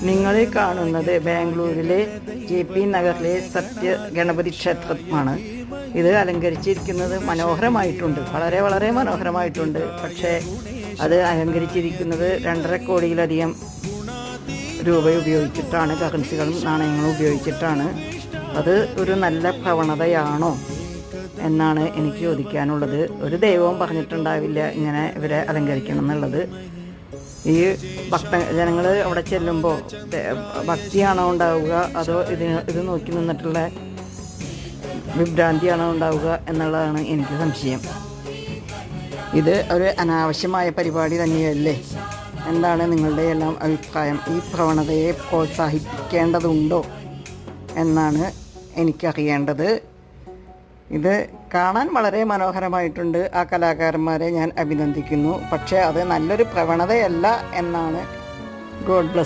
നിങ്ങളെ കാണുന്നത് ബാംഗ്ലൂരിലെ JP നഗറിലെ സത്യ ഗണപതി ക്ഷേത്രമാണ്. ഇത് അലങ്കരിച്ചിരിക്കുന്നത് മനോഹരമായിട്ടുണ്ട്, വളരെ വളരെ മനോഹരമായിട്ടുണ്ട്. പക്ഷേ അത് അലങ്കരിച്ചിരിക്കുന്നത് 2.5 കോടിയിലധികം രൂപ ഉപയോഗിച്ചിട്ടാണ്, കറൻസികളും നാണയങ്ങളും ഉപയോഗിച്ചിട്ടാണ്. അത് ഒരു നല്ല പ്രവണതയാണോ എന്നാണ് എനിക്ക് ചോദിക്കാനുള്ളത്. ഒരു ദൈവവും പറഞ്ഞിട്ടുണ്ടാവില്ല ഇങ്ങനെ ഇവരെ അലങ്കരിക്കണം എന്നുള്ളത്. ഈ ജനങ്ങൾ അവിടെ ചെല്ലുമ്പോൾ ഭക്തിയാണോ ഉണ്ടാവുക, അതോ ഇത് നോക്കി നിന്നിട്ടുള്ള വിഭ്രാന്തിയാണോ ഉണ്ടാവുക എന്നുള്ളതാണ് എനിക്ക് സംശയം. ഇത് ഒരു അനാവശ്യമായ പരിപാടി തന്നെയല്ലേ? എന്താണ് നിങ്ങളുടെ എല്ലാം അഭിപ്രായം? ഈ പ്രവണതയെ പ്രോത്സാഹിപ്പിക്കേണ്ടതുണ്ടോ എന്നാണ് എനിക്കറിയേണ്ടത്. ഇത് കാണാൻ വളരെ മനോഹരമായിട്ടുണ്ട്. ആ കലാകാരന്മാരെ ഞാൻ അഭിനന്ദിക്കുന്നു. പക്ഷേ അത് നല്ലൊരു പ്രവണതയല്ല എന്നാണ്. God bless.